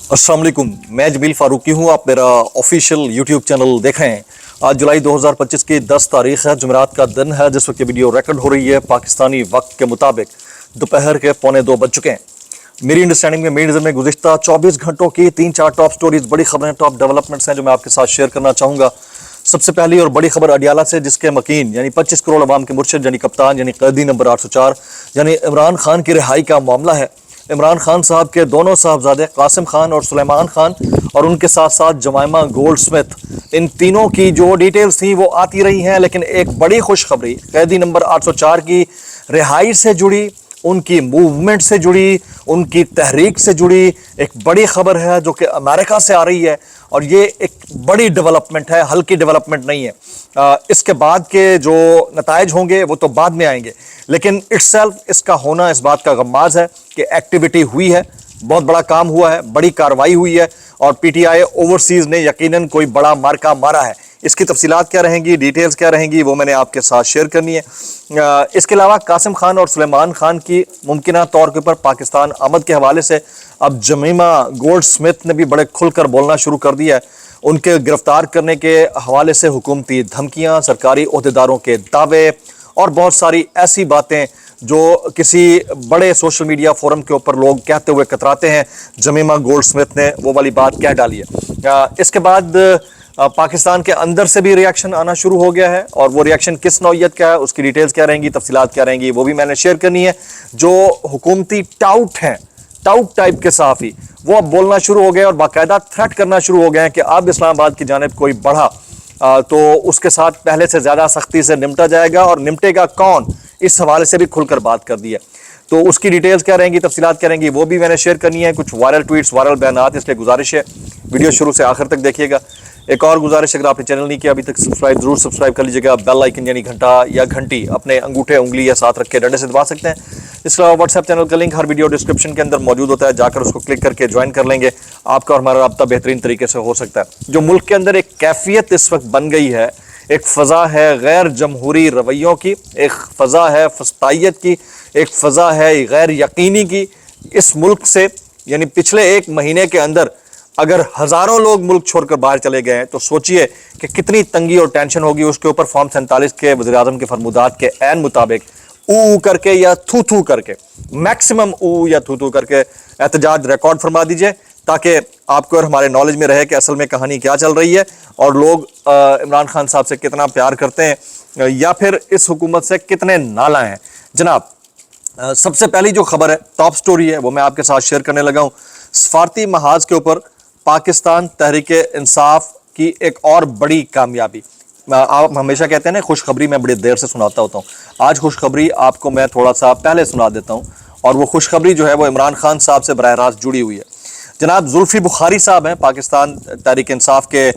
अस्सलाम वालेकुम, मैं जमील फारूकी हूँ। आप मेरा ऑफिशियल यूट्यूब चैनल देख रहे हैं। आज जुलाई 2025 की 10 तारीख है, जुमेरात का दिन है। जिस वक्त ये वीडियो रिकॉर्ड हो रही है पाकिस्तानी वक्त के मुताबिक दोपहर के 1:45 बज चुके हैं। मेरी अंडरस्टैंडिंग में, मेरी नज़र में गुज़िश्ता 24 घंटों की 3-4 टॉप स्टोरीज, बड़ी खबरें, टॉप डेवलपमेंट्स हैं जो मैं आपके साथ शेयर करना चाहूँगा। सबसे पहली और बड़ी खबर अडियाला से, जिसके मकीन यानी 25 करोड़ अवाम के मुर्शिद यानी कप्तान यानी कैदी नंबर 804 यानी इमरान खान की रिहाई का मामला है। इमरान खान साहब के दोनों साहबजादे कासिम खान और सुलेमान खान और उनके साथ साथ जमाइमा गोल्डस्मिथ, इन तीनों की जो डिटेल्स थी वो आती रही हैं, लेकिन एक बड़ी खुशखबरी कैदी नंबर 804 की रिहाई से जुड़ी, उनकी मूवमेंट से जुड़ी, उनकी तहरीक से जुड़ी एक बड़ी खबर है जो कि अमेरिका से आ रही है। और ये एक बड़ी डेवलपमेंट है, हल्की डेवलपमेंट नहीं है। इसके बाद के जो नताइज होंगे वो तो बाद में आएंगे, लेकिन इट्सेल्फ इसका होना इस बात का गम्माज है कि एक्टिविटी हुई है, बहुत बड़ा काम हुआ है, बड़ी कार्रवाई हुई है और पीटीआई ओवरसीज ने यकीनन कोई बड़ा मार्का मारा है। इसकी तफसीलात क्या रहेंगी, डिटेल्स क्या रहेंगी, वो मैंने आपके साथ शेयर करनी है। इसके अलावा कासिम खान और सुलेमान खान की मुमकिना तौर के ऊपर पाकिस्तान आमद के हवाले से अब जमीमा गोल्डस्मिथ ने भी बड़े खुलकर बोलना शुरू कर दिया है। उनके गिरफ्तार करने के हवाले से हुकूमती धमकियां, सरकारी ओहदेदारों के दावे और बहुत सारी ऐसी बातें जो किसी बड़े सोशल मीडिया फोरम के ऊपर लोग कहते हुए कतराते हैं, जमीमा गोल्डस्मिथ ने वो वाली बात कह डाली है। इसके बाद पाकिस्तान के अंदर से भी रिएक्शन आना शुरू हो गया है, और वो रिएक्शन किस नौइयत का है, उसकी डिटेल्स क्या रहेंगी, तफसीलात क्या रहेंगी, वो भी मैंने शेयर करनी है। जो हुकूमती टाउट हैं, टाउट टाइप के सहाफ़ी, वो अब बोलना शुरू हो गए और बाकायदा थ्रेट करना शुरू हो गए हैं कि अब इस्लामाबाद की जानिब कोई बढ़ा तो उसके साथ पहले से ज़्यादा सख्ती से निपटा जाएगा, और निपटेगा कौन, इस हवाले से भी खुलकर बात कर दी है। तो उसकी डिटेल्स क्या रहेंगी, तफसीलात क्या रहेंगी, वो भी मैंने शेयर करनी है। कुछ वायरल ट्वीट्स, वायरल बयानात, इसलिए गुजारिश है वीडियो शुरू से आखिर तक देखिएगा। एक और गुजारिश, अगर आपने चैनल नहीं किया अभी तक, सब्सक्राइब जरूर सब्सक्राइब कर लीजिएगा। बेल आइकन यानी घंटा या घंटी अपने अंगूठे, उंगली या साथ रख के डंडे से दबा सकते हैं। इसके अलावा व्हाट्सएप चैनल का लिंक हर वीडियो डिस्क्रिप्शन के अंदर मौजूद होता है, जाकर उसको क्लिक करके ज्वाइन कर लेंगे। आपका और हमारा रब्ता बेहतरीन तरीके से हो सकता है। जो मुल्क के अंदर एक कैफियत इस वक्त बन गई है, एक फ़ज़ा है गैर जमहूरी रवैयों की, एक फ़ज़ा है फस्तायत की, एक फ़ज़ा है गैर यकीनी की। इस मुल्क से यानी पिछले एक महीने के अंदर अगर हज़ारों लोग मुल्क छोड़कर बाहर चले गए हैं, तो सोचिए कि कितनी तंगी और टेंशन होगी। उसके ऊपर फॉर्म 47 के वज़ीर-ए-आज़म के फरमुदात के ऐन मुताबिक ऊ करके या थू थू करके, मैक्सिमम ऊ या थू थू करके एहतजाज रिकॉर्ड फरमा दीजिए, ताकि आपको और हमारे नॉलेज में रहे कि असल में कहानी क्या चल रही है और लोग इमरान खान साहब से कितना प्यार करते हैं या फिर इस हुकूमत से कितने नाला हैं। जनाब, सबसे पहली जो खबर है, टॉप स्टोरी है, वो मैं आपके साथ शेयर करने लगा हूँ। सफारती महाज के ऊपर पाकिस्तान तहरीक इंसाफ की एक और बड़ी कामयाबी। आप हमेशा कहते हैं ना खुशखबरी मैं बड़ी देर से सुनाता होता हूँ, आज खुशखबरी आपको मैं थोड़ा सा पहले सुना देता हूँ, और वो खुशखबरी जो है वो इमरान खान साहब से बराह रास्त जुड़ी हुई है। जनाब जुल्फी बुखारी साहब हैं, पाकिस्तान तहरीक इंसाफ के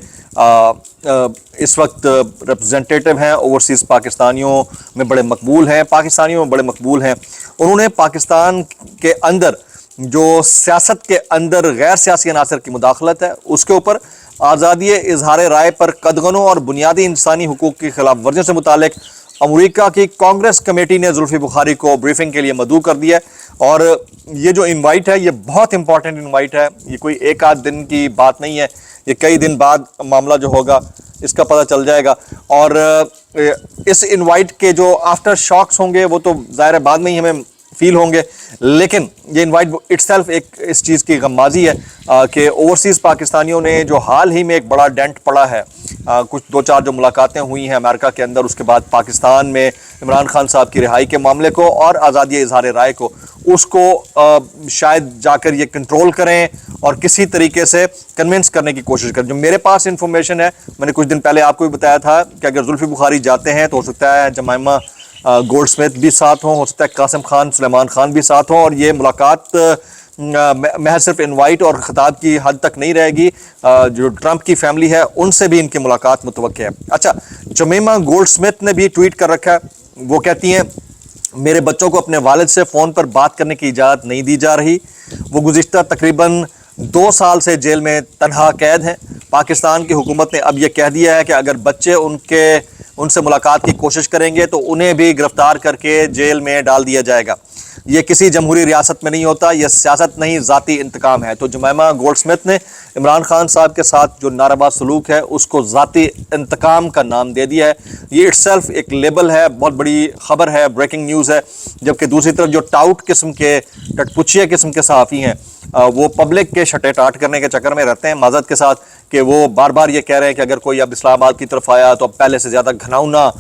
इस वक्त रिप्रेजेंटेटिव हैं, ओवरसीज़ पाकिस्तानियों में बड़े मकबूल हैं, पाकिस्तानियों में बड़े मकबूल हैं। उन्होंने पाकिस्तान के अंदर जो सियासत के अंदर गैर सियासी अनासर की मुदाखलत है, उसके ऊपर आज़ादी इजहार राय पर कदगनों और बुनियादी इंसानी हुकूक की खिलाफ वर्जियों से मुतालिक अमरीका की कांग्रेस कमेटी ने जुल्फी बुखारी को ब्रीफिंग के लिए मदऊ कर दिया है। और ये जो इनवाइट है, ये बहुत इंपॉर्टेंट इनवाइट है, ये कोई एक आध दिन की बात नहीं है, ये कई दिन बाद मामला जो होगा इसका पता चल जाएगा। और इस इनवाइट के जो आफ्टर शॉक्स होंगे वो तो ज़ाहिर है बाद में ही हमें फील होंगे, लेकिन ये इनवाइट इट्सेल्फ एक इस चीज़ की गम्माजी है कि ओवरसीज़ पाकिस्तानियों ने जो हाल ही में एक बड़ा डेंट पड़ा है, कुछ 2-4 जो मुलाकातें हुई हैं अमेरिका के अंदर, उसके बाद पाकिस्तान में इमरान खान साहब की रिहाई के मामले को और आज़ादी इजहार राय को, उसको शायद जाकर ये कंट्रोल करें और किसी तरीके से कन्विंस करने की कोशिश करें। जो मेरे पास इंफॉर्मेशन है, मैंने कुछ दिन पहले आपको भी बताया था कि अगर जुल्फी बुखारी जाते हैं तो हो सकता है जमाइमा गोल्डस्मिथ भी साथ हों, हो सकता है कासिम खान, सुलेमान खान भी साथ हों, और ये मुलाकात महज सिर्फ इनवाइट और खिताब की हद तक नहीं रहेगी। जो ट्रंप की फैमिली है उनसे भी इनकी मुलाकात मुतवक्के है। अच्छा, जमीमा गोल्डस्मिथ ने भी ट्वीट कर रखा है, वो कहती हैं मेरे बच्चों को अपने वालिद से फ़ोन पर बात करने की इजाज़त नहीं दी जा रही। वो गुज़िश्ता तकरीबन 2 साल से जेल में तनहा कैद हैं। पाकिस्तान की हुकूमत ने अब यह कह दिया है कि अगर बच्चे उनसे मुलाकात की कोशिश करेंगे तो उन्हें भी गिरफ्तार करके जेल में डाल दिया जाएगा। یہ کسی جمہوری ریاست میں نہیں ہوتا، یہ سیاست نہیں ذاتی انتقام ہے۔ تو جمیمہ گولڈ سمتھ نے عمران خان صاحب کے ساتھ جو ناروا سلوک ہے اس کو ذاتی انتقام کا نام دے دیا ہے۔ یہ اٹ سیلف ایک لیبل ہے، بہت بڑی خبر ہے، بریکنگ نیوز ہے۔ جبکہ دوسری طرف جو ٹاؤٹ قسم کے، ٹٹپچیا قسم کے صحافی ہیں، وہ پبلک کے شٹے ٹاٹ کرنے کے چکر میں رہتے ہیں معذرت کے ساتھ، کہ وہ بار بار یہ کہہ رہے ہیں کہ اگر کوئی اب اسلام آباد کی طرف آیا تو اب پہلے سے زیادہ گھناؤنا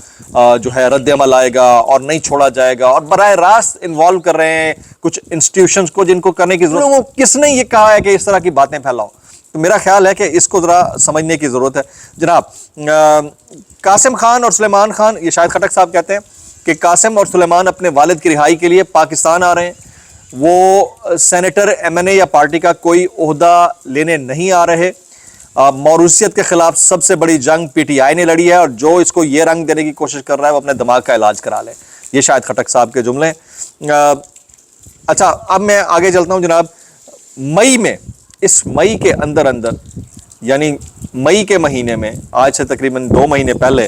جو ہے رد عمل آئے گا اور نہیں چھوڑا جائے گا، اور براہ راست انوالو کر رہے ہیں کچھ انسٹیٹیوشنز کو جن کو کرنے کی ضرورت ہے۔ وہ کس نے یہ کہا ہے کہ اس طرح کی باتیں پھیلاؤ؟ تو میرا خیال ہے کہ اس کو ذرا سمجھنے کی ضرورت ہے۔ جناب قاسم خان اور سلیمان خان، یہ شاہد خٹک صاحب کہتے ہیں کہ قاسم اور سلیمان اپنے والد کی رہائی کے لیے پاکستان آ رہے ہیں، وہ سینیٹر، ایم این اے یا پارٹی کا کوئی عہدہ لینے نہیں آ رہے۔ موروثیت کے خلاف سب سے بڑی جنگ پی ٹی آئی نے لڑی ہے، اور جو اس کو یہ رنگ دینے کی کوشش کر رہا ہے وہ اپنے دماغ کا علاج کرا لے۔ یہ شاہد خٹک صاحب کے جملے ہیں۔ اچھا، اب میں آگے چلتا ہوں جناب۔ مئی میں، اس مئی کے اندر یعنی مئی کے مہینے میں، آج سے تقریباً 2 مہینے پہلے،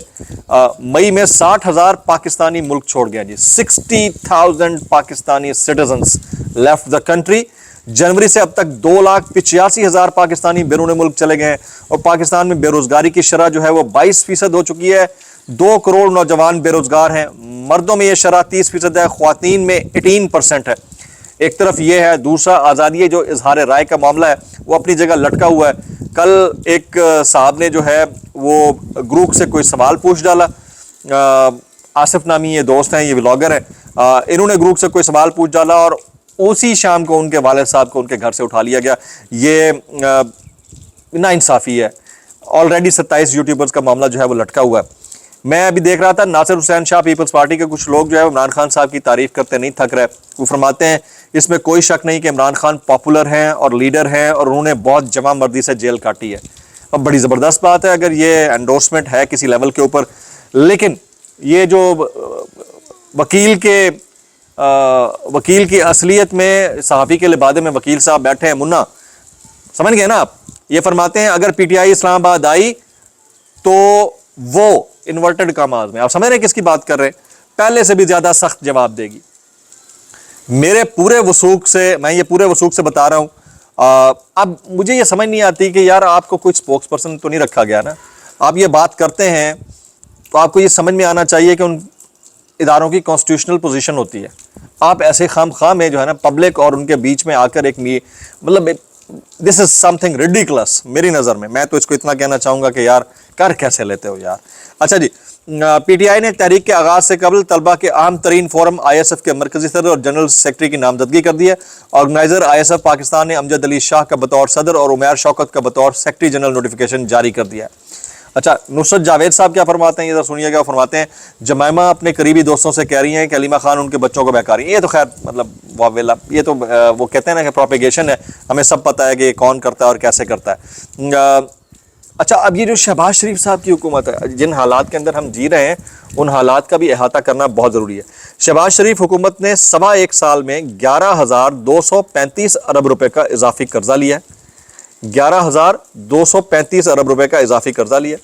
مئی میں 60,000 پاکستانی ملک چھوڑ گئے جی۔ 60,000 Pakistani citizens left the country. جنوری سے اب تک 2,85,000 پاکستانی بیرون ملک چلے گئے ہیں، اور پاکستان میں بے روزگاری کی شرح جو ہے وہ 22% ہو چکی ہے۔ 2 کروڑ نوجوان بے روزگار ہیں۔ مردوں میں یہ شرح 30% ہے، خواتین میں 18% ہے۔ ایک طرف یہ ہے، دوسرا آزادی جو اظہار رائے کا معاملہ ہے وہ اپنی جگہ لٹکا ہوا ہے۔ کل ایک صاحب نے جو ہے وہ گروپ سے کوئی سوال پوچھ ڈالا، آصف نامی یہ دوست ہیں، یہ ولاگر ہیں، انہوں نے گروپ سے کوئی سوال پوچھ ڈالا اور اسی شام کو ان کے والد صاحب کو ان کے گھر سے اٹھا لیا گیا۔ یہ ناانصافی ہے۔ آلریڈی 27 یوٹیوبرز کا معاملہ جو ہے وہ لٹکا ہوا ہے۔ میں ابھی دیکھ رہا تھا، ناصر حسین شاہ پیپلز پارٹی کے کچھ لوگ جو ہے عمران خان صاحب کی تعریف کرتے نہیں تھک رہے۔ وہ فرماتے ہیں اس میں کوئی شک نہیں کہ عمران خان پاپولر ہیں اور لیڈر ہیں، اور انہوں نے بہت جمع مردی سے جیل کاٹی ہے۔ اب بڑی زبردست بات ہے اگر یہ انڈورسمنٹ ہے کسی لیول کے اوپر، لیکن یہ جو وکیل کی اصلیت میں صحافی کے لبادے میں وکیل صاحب بیٹھے ہیں، منا سمجھ گئے نا آپ؟ یہ فرماتے ہیں اگر پی ٹی آئی اسلام آباد آئی تو وہ انورٹڈ کاماز میں، آپ سمجھ رہے ہیں کس کی بات کر رہے ہیں، پہلے سے بھی زیادہ سخت جواب دے گی۔ میرے پورے وثوق سے، میں یہ پورے وثوق سے بتا رہا ہوں۔ اب مجھے یہ سمجھ نہیں آتی کہ یار آپ کو کوئی سپوکس پرسن تو نہیں رکھا گیا نا؟ آپ یہ بات کرتے ہیں تو آپ کو یہ سمجھ میں آنا چاہیے کہ ان اداروں کی کانسٹیٹیوشنل پوزیشن ہوتی ہے۔ آپ ایسے خام خواہ میں جو ہے نا پبلک اور ان کے بیچ میں آ کر ایک مطلب دس از سم تھنگ ریڈیکولس میری نظر میں تو اس کو اتنا کہنا چاہوں گا کہ یار کر کیسے لیتے ہو یار۔ اچھا جی، پی ٹی آئی نے تحریک کے آغاز سے قبل طلبہ کے اہم ترین فورم آئی ایس ایف کے مرکزی صدر اور جنرل سیکرٹری کی نامزدگی کر دی ہے۔ Organizer I S F Pakistan نے امجد علی شاہ کا بطور صدر اور عمیر شوکت کا بطور سیکرٹری جنرل نوٹیفیکیشن جاری کر دیا ہے۔ اچھا، نصرت جاوید صاحب کیا فرماتے ہیں، یہ ذرا سنیے گا۔ فرماتے ہیں جمائمہ اپنے قریبی دوستوں سے کہہ رہی ہیں کہ علیمہ خان ان کے بچوں کو بہکا رہی ہیں۔ یہ تو خیر مطلب یہ تو وہ کہتے ہیں نا کہ پروپیگیشن ہے، ہمیں سب پتہ ہے کہ یہ کون کرتا ہے اور کیسے کرتا ہے۔ اچھا، اب یہ جو شہباز شریف صاحب کی حکومت ہے، جن حالات کے اندر ہم جی رہے ہیں ان حالات کا بھی احاطہ کرنا بہت ضروری ہے۔ شہباز شریف حکومت نے 1.25 سال میں 11,235 ارب روپے کا اضافی قرضہ لیا ہے۔ 11,235 ارب روپے کا اضافی قرضہ لیا۔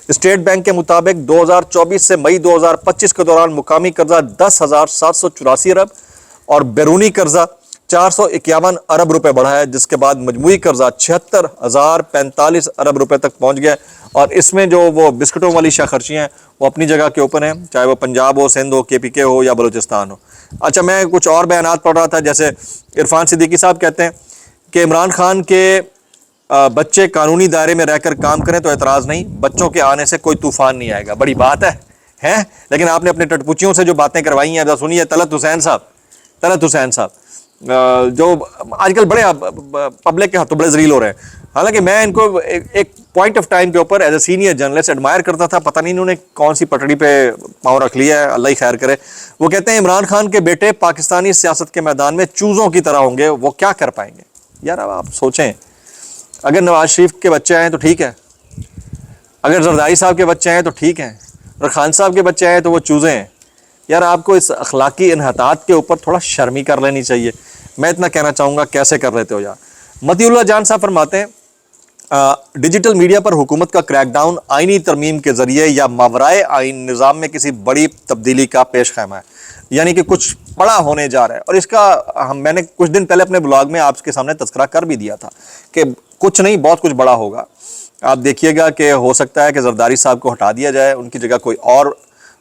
اسٹیٹ بینک کے مطابق 2024 سے مئی 2025 کے دوران مقامی قرضہ 10,784 ارب اور بیرونی قرضہ 451 ارب روپے بڑھا ہے، جس کے بعد مجموعی قرضہ 76,045 ارب روپے تک پہنچ گیا۔ اور اس میں جو وہ بسکٹوں والی شاہ خرچیاں ہیں وہ اپنی جگہ کے اوپر ہیں، چاہے وہ پنجاب ہو، سندھ ہو، کے پی کے ہو یا بلوچستان ہو۔ اچھا، میں کچھ اور بیانات پڑھ رہا تھا، جیسے عرفان صدیقی صاحب کہتے ہیں کہ عمران خان کے بچے قانونی دائرے میں رہ کر کام کریں تو اعتراض نہیں، بچوں کے آنے سے کوئی طوفان نہیں آئے گا۔ بڑی بات ہے لیکن آپ نے اپنے ٹٹپوچیوں سے جو باتیں کروائی ہیں، سنیے طلعت حسین صاحب جو آج کل بڑے پبلک کے ہاتھوں بڑے ذلیل ہو رہے ہیں۔ حالانکہ میں ان کو ایک پوائنٹ آف ٹائم کے اوپر as a senior journalist admirer کرتا تھا، پتہ نہیں انہوں نے کون سی پٹڑی پہ پاؤں رکھ لیا ہے، اللہ ہی خیر کرے۔ وہ کہتے ہیں عمران خان کے بیٹے پاکستانی سیاست کے میدان میں چوزوں کی طرح ہوں گے، وہ کیا کر پائیں گے؟ یار اب آپ سوچیں، اگر نواز شریف کے بچے ہیں تو ٹھیک ہے، اگر زرداری صاحب کے بچے ہیں تو ٹھیک ہیں، اور خان صاحب کے بچے ہیں تو وہ چوزے ہیں۔ یار آپ کو اس اخلاقی انحطاط کے اوپر تھوڑا شرمی کر لینی چاہیے۔ میں اتنا کہنا چاہوں گا، کیسے کر لیتے ہو یار۔ متی اللہ جان صاحب فرماتے ہیں डिजिटल मीडिया पर हुकूमत का क्रैकडाउन आईनी तरमीम के जरिए या मावराए आइन निज़ाम में किसी बड़ी तब्दीली का पेश खैमा है, यानी कि कुछ बड़ा होने जा रहा है। और इसका मैंने कुछ दिन पहले अपने ब्लॉग में आपके सामने तज़किरा कर भी दिया था कि कुछ नहीं, बहुत कुछ बड़ा होगा। आप देखिएगा कि हो सकता है कि जरदारी साहब को हटा दिया जाए, उनकी जगह कोई और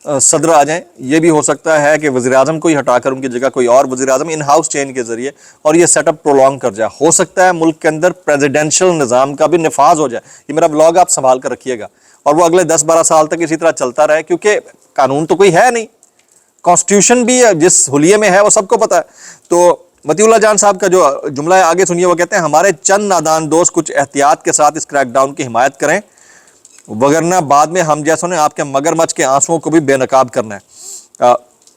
सदर आ जाएं। ये भी हो सकता है कि वज़ीर आज़म को ही हटाकर उनकी जगह कोई और वज़ीर आज़म इन हाउस चेंज के ज़रिए और ये सेटअप प्रोलॉन्ग कर जाए। हो सकता है मुल्क के अंदर प्रेसिडेंशियल निज़ाम का भी नफाज हो जाए। ये मेरा ब्लॉग आप संभाल कर रखिएगा और वो अगले 10-12 साल तक इसी तरह चलता रहे, क्योंकि कानून तो कोई है नहीं, कॉन्स्टिट्यूशन भी जिस हुलिये में है वो सबको पता है। तो मतीउल्लाह जान साहब का जो जुमला है आगे सुनिए, वो कहते हैं हमारे चंद नादान दोस्त कुछ एहतियात के साथ इस क्रैकडाउन की हिमायत करें, वगरना बाद में हम जैसों ने आपके मगरमच्छ के आंसुओं को भी बेनकाब करना है।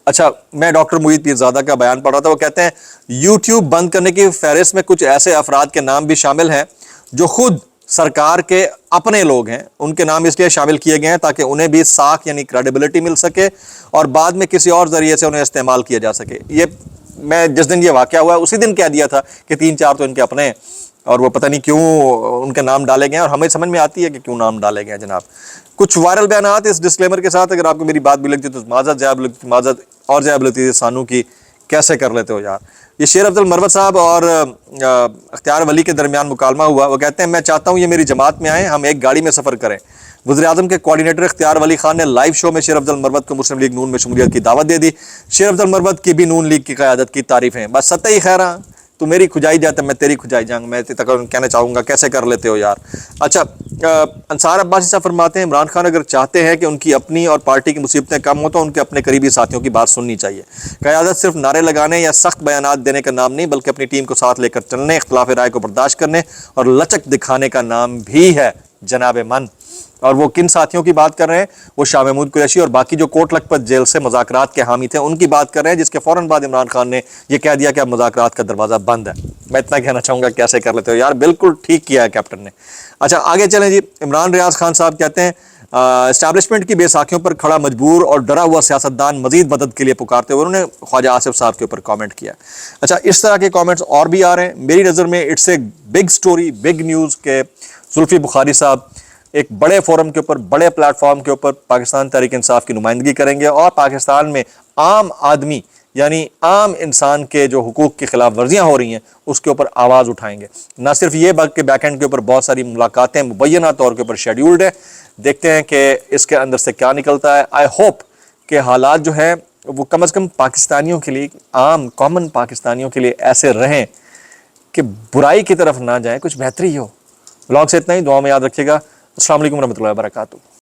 अच्छा, मैं डॉक्टर मुईद पीरजादा का बयान पढ़ रहा था, वो कहते हैं यूट्यूब बंद करने की फहरिस्त में कुछ ऐसे अफराद के नाम भी शामिल हैं जो खुद सरकार के अपने लोग हैं। उनके नाम इसलिए शामिल किए गए हैं ताकि उन्हें भी साख यानी क्रेडिबिलिटी मिल सके और बाद में किसी और जरिए से उन्हें इस्तेमाल किया जा सके। ये मैं जिस दिन ये वाक़या हुआ उसी दिन कह दिया था कि 3-4 तो इनके अपने हैं और वो पता नहीं क्यों उनके नाम डाले गए हैं, और हमें समझ में आती है कि क्यों नाम डाले गए हैं जनाब। कुछ वायरल बयानात इस डिस्क्लेमर के साथ, अगर आपको मेरी बात भी लगती तो माजत ज़्याब लगती थी सानू की, कैसे कर लेते हो यार। ये शेर अफजल मरवत साहब और अख्तियार वली के दरमियान मुकालमा हुआ। वो कहते हैं मैं चाहता हूँ ये मेरी जमात में आए, हम एक गाड़ी में सफ़र करें। वज़ीर आज़म के कोऑर्डिनेटर इख्तियार वली खान ने लाइव शो में शेर अफजल मरवत को मुस्लिम लीग नून में शमूलियत की दावत दे दी। शेर अफजल मरवत की भी नून लीग की क़यादत की तारीफ़ें। बस सतह ही खैरा, तू मेरी खुजाई जाता मैं तेरी खुजाई जाऊंगा। मैं तक कहना चाहूँगा कैसे कर लेते हो यार। अच्छा, अंसार अब्बासी साहब फरमाते हैं इमरान खान अगर चाहते हैं कि उनकी अपनी और पार्टी की मुसीबतें कम हो तो उनके अपने करीबी साथियों की बात सुननी चाहिए। क़यादत सिर्फ नारे लगाने या सख्त बयानात देने का नाम नहीं, बल्कि अपनी टीम को साथ लेकर चलने, इख्तिलाफ राय को बर्दाश्त करने और लचक दिखाने का नाम भी है जनाब मन। और वो किन साथियों की बात कर रहे हैं? वो शाह महमूद कुरैशी और बाकी जो कोट लखपत जेल से मुज़ाकरात के हामी थे उनकी बात कर रहे हैं, जिसके फ़ौरन बाद इमरान खान ने ये कह दिया कि अब मुज़ाकरात का दरवाज़ा बंद है। मैं इतना कहना चाहूँगा कैसे कर लेते हो यार, बिल्कुल ठीक किया है कैप्टन ने। अच्छा, आगे चलें जी। इमरान रियाज खान साहब कहते हैं इस्टेब्लिशमेंट की बेसाखियों पर खड़ा मजबूर और डरा हुआ सियासतदान मजीद मदद के लिए पुकारते हुए उन्होंने ख्वाजा आसिफ साहब के ऊपर कमेंट किया। अच्छा, इस तरह के कमेंट्स और भी आ रहे हैं। मेरी नज़र में it's a big story, big news के जुल्फी बुखारी साहब एक बड़े फोरम के ऊपर, बड़े प्लेटफॉर्म के ऊपर पाकिस्तान तहरीक इंसाफ की नुमाइंदगी करेंगे और पाकिस्तान में आम आदमी यानी आम इंसान के जो हुकूक की खिलाफ वर्जियाँ हो रही हैं उसके ऊपर आवाज़ उठाएंगे। ना सिर्फ ये बल्कि बैकएंड के ऊपर बहुत सारी मुलाकातें मुबैना तौर के ऊपर शेड्यूल्ड है। देखते हैं कि इसके अंदर से क्या निकलता है। आई होप कि हालात जो है वो कम अज़ कम पाकिस्तानियों के लिए, आम कॉमन पाकिस्तानियों के लिए ऐसे रहें कि बुराई की तरफ ना जाए, कुछ बेहतरी हो। ब्लॉग से इतना ही, दुआ में याद रखिएगा। अस्सलाम वालेकुम रहमतुल्लाहि व बरकातुहू।